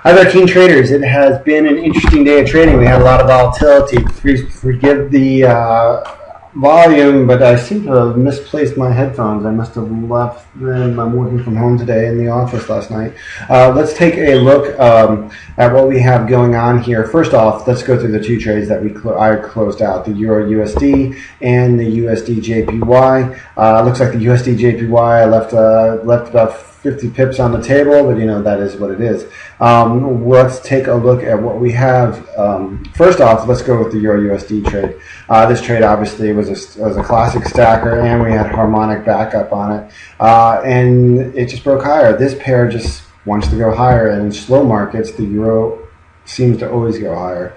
Hi there, keen traders. It has been an interesting day of trading. We had a lot of volatility. Please forgive the volume, but I seem to have misplaced my headphones. I must have left them. I'm working from home today in the office last night. Let's take a look at what we have going on here. First off, let's go through the two trades that I closed out, the EURUSD and the USDJPY. Looks like the USDJPY I left about 50 pips on the table, but you know, that is what it is. Let's take a look at what we have. First off, let's go with the EURUSD trade. This trade obviously was a classic stacker, and we had harmonic backup on it, and it just broke higher. This pair just wants to go higher, and in slow markets, the euro seems to always go higher.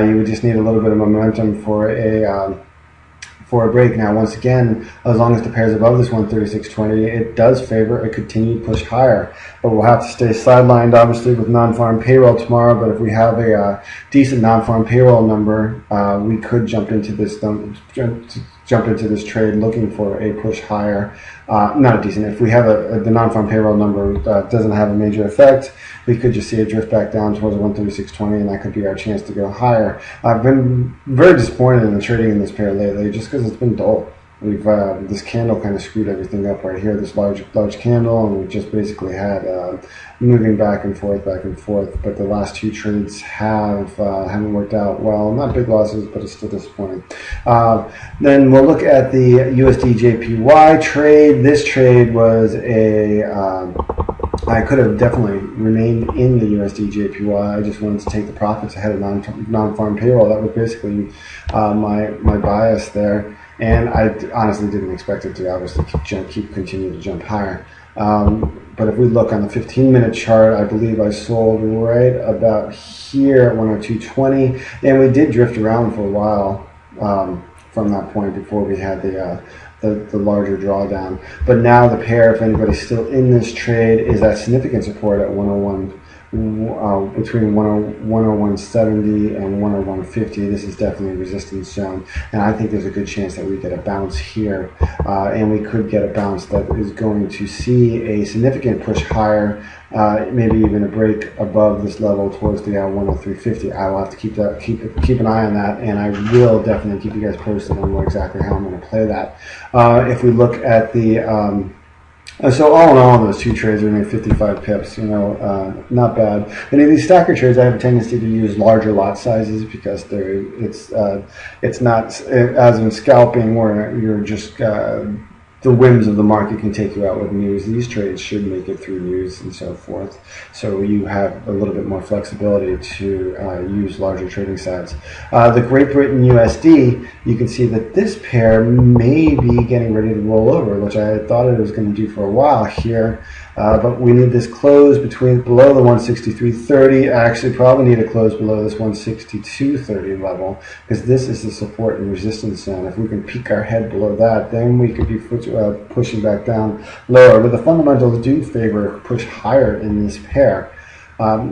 You would just need a little bit of momentum for a break. Now, once again, as long as the pair is above this 136.20, it does favor a continued push higher. But we'll have to stay sidelined, obviously, with non-farm payroll tomorrow. But if we have a decent non-farm payroll number, we could jump into this trade looking for a push higher. Not a decent. If we have the non-farm payroll number doesn't have a major effect, we could just see a drift back down towards 136.20, and that could be our chance to go higher. I've been very disappointed in the trading in this pair lately, just because it's been dull. We've this candle kind of screwed everything up right here, this large candle, and we just basically had moving back and forth. But the last two trades haven't worked out well. Not big losses, but it's still disappointing. Then we'll look at the USDJPY trade. This trade was I could have definitely remained in the USDJPY. I just wanted to take the profits ahead of non-farm payroll. That was basically my bias there. And I honestly didn't expect it to obviously continue to jump higher. But if we look on the 15-minute chart, I believe I sold right about here at 102.20, and we did drift around for a while from that point before we had the larger drawdown. But now the pair, if anybody's still in this trade, is at significant support at 101. Between 101.70 and 101.50. This is definitely a resistance zone, and I think there's a good chance that we get a bounce here, and we could get a bounce that is going to see a significant push higher, maybe even a break above this level towards the 103.50. I will have to keep an eye on that, and I will definitely keep you guys posted on exactly how I'm going to play that. If we look at the so all in all, those two trades are only 55 pips, not bad. And in these stacker trades, I have a tendency to use larger lot sizes because it's not, as in scalping, where you're just, the whims of the market can take you out with news. These trades should make it through news and so forth. So you have a little bit more flexibility to use larger trading size. The Great Britain USD, you can see that this pair may be getting ready to roll over, which I thought it was going to do for a while here. But we need this close below the 163.30. Actually, probably need a close below this 162.30 level, because this is the support and resistance zone. If we can peek our head below that, then we could be pushing back down lower. But the fundamentals do favor push higher in this pair. But I'm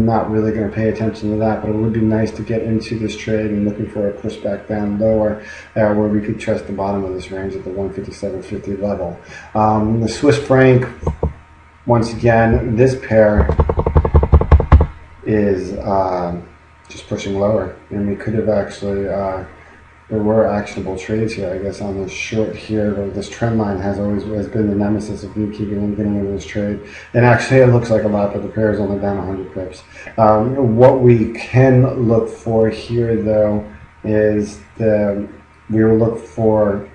not really going to pay attention to that. But it would be nice to get into this trade and looking for a push back down lower, where we could test the bottom of this range at the 157.50 level. The Swiss franc, once again, this pair is just pushing lower, and we could have actually. There were actionable trades here, I guess, on this short here. This trend line has been the nemesis of me getting into this trade. And actually, it looks like a lot, but the pair is only down 100 pips. What we can look for here, though, is we will look for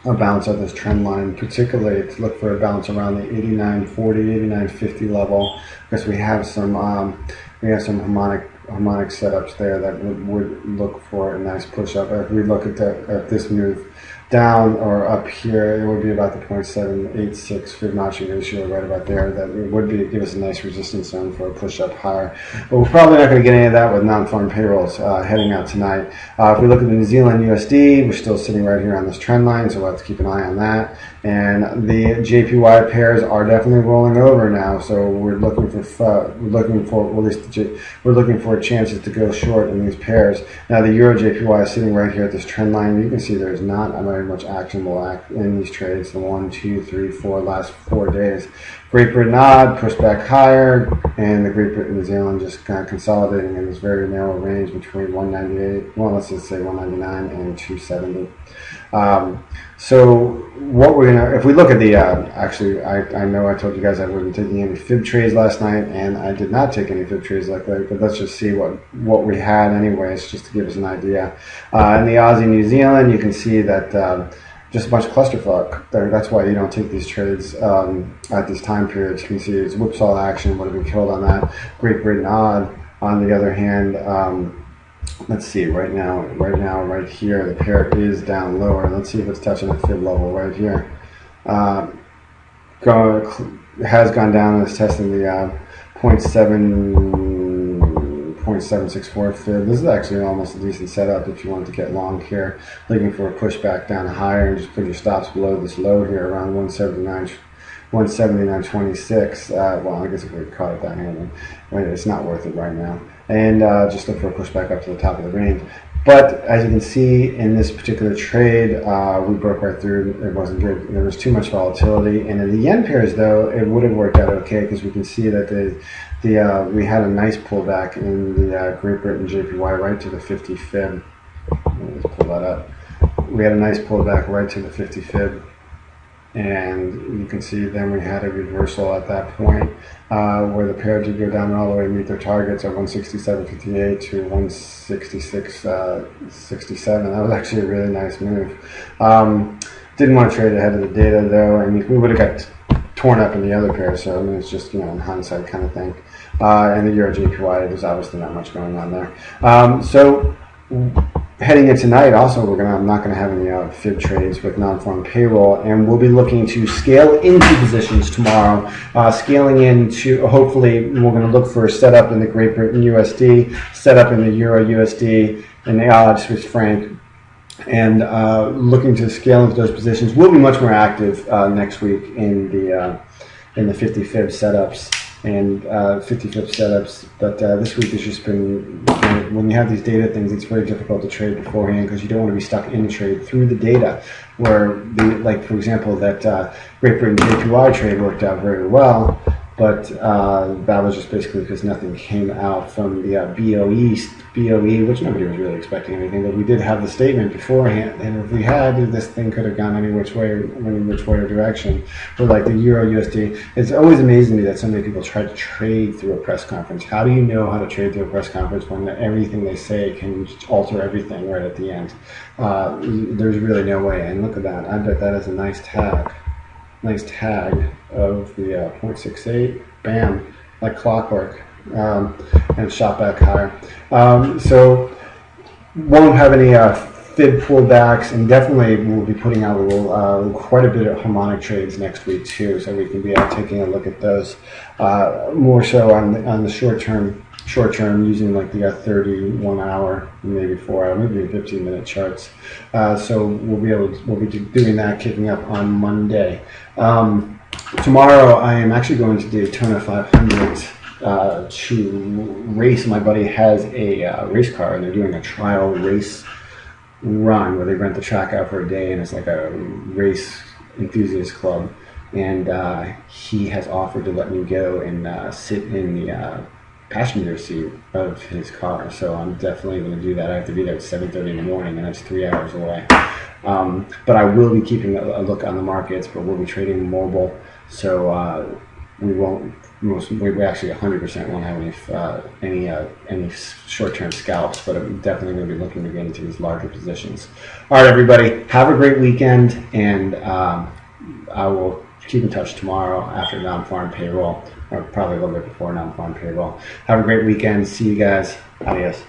a bounce of this trend line, particularly to look for a bounce around the 89.40, 89.50 level, because we have some harmonic setups there that would look for a nice push up. If we look at this move down or up here, it would be about the 0.786 Fibonacci ratio right about there. That would give us a nice resistance zone for a push up higher. But we're probably not going to get any of that with non-farm payrolls heading out tonight. If we look at the New Zealand USD, we're still sitting right here on this trend line, so we'll have to keep an eye on that. And the JPY pairs are definitely rolling over now, so we're looking for chances to go short in these pairs. Now the EURJPY is sitting right here at this trend line. You can see there's not a very much actionable in these trades. The 1, 2, 3, 4 last 4 days. Great Britain odd, pushed back higher, and the Great Britain and Zealand just kind of consolidating in this very narrow range between 198, well, let's just say 199 and 270. So what we're gonna, if we look at the, actually, I know I told you guys I wasn't taking any fib trades last night, and I did not take any fib trades like that, but let's just see what we had anyways, just to give us an idea. In the Aussie New Zealand, you can see that just a bunch of clusterfuck. That's why you don't take these trades at these time periods. You can see it's whipsaw action, would have been killed on that. Great Britain odd, on the other hand, let's see, right now, right here, the pair is down lower. Let's see if it's touching the fib level right here. Has gone down and is testing the 0.764 fib. This is actually almost a decent setup if you want to get long here, looking for a pushback down higher and just put your stops below this low here around 179.26. Well, I guess if we caught it down here, then it's not worth it right now. And just look for a pushback up to the top of the range. But as you can see in this particular trade, we broke right through. It wasn't good. There was too much volatility. And in the yen pairs, though, it would have worked out okay because we can see that we had a nice pullback in the Great Britain JPY right to the 50 fib. Let's pull that up. We had a nice pullback right to the 50 fib. And you can see then we had a reversal at that point where the pair did go down all the way and meet their targets at 167.58 to 166.67. That was actually a really nice move. Didn't want to trade ahead of the data though, and we would have got torn up in the other pair. So I mean, it's just in hindsight kind of thing. And the EURJPY, there's obviously not much going on there. So heading into tonight, also, I'm not going to have any fib trades with non-farm payroll, and we'll be looking to scale into positions tomorrow. Scaling into, hopefully, we're going to look for a setup in the Great Britain USD, setup in the EURUSD, and the odd Swiss franc, and looking to scale into those positions. We'll be much more active next week in the 50 fib setups. And 50 fib setups, but this week has just been, when you have these data things, it's very difficult to trade beforehand because you don't want to be stuck in the trade through the data, where, like for example, that Great Britain JPY trade worked out very well, but that was just basically because nothing came out from the BOE, which nobody was really expecting anything, but we did have the statement beforehand, and if we had, this thing could have gone any which way or direction. But like the EURUSD, it's always amazing to me that so many people try to trade through a press conference. How do you know how to trade through a press conference when everything they say can alter everything right at the end? There's really no way, and look at that. I bet that is a nice tag of the 0.68, bam, like clockwork, and shot back higher. So won't have any fib pullbacks, and definitely we'll be putting out quite a bit of harmonic trades next week too, so we can be taking a look at those more so on the short term using like the 31 hour, maybe 4 hour, maybe 15-minute charts. So we'll be doing that, kicking up on Monday. Tomorrow I am actually going to Daytona 500 to race. My buddy has a race car, and they're doing a trial race run where they rent the track out for a day, and it's like a race enthusiast club. And he has offered to let me go and sit in the passenger seat of his car, so I'm definitely going to do that. I have to be there at 7:30 in the morning, and that's 3 hours away. But I will be keeping a look on the markets, but we'll be trading mobile, so we actually 100% won't have any short-term scalps, but I'm definitely going to be looking to get into these larger positions. All right, everybody, have a great weekend, and I will keep in touch tomorrow after non-farm payroll, or probably a little bit before non-farm payroll. Have a great weekend. See you guys. Adios.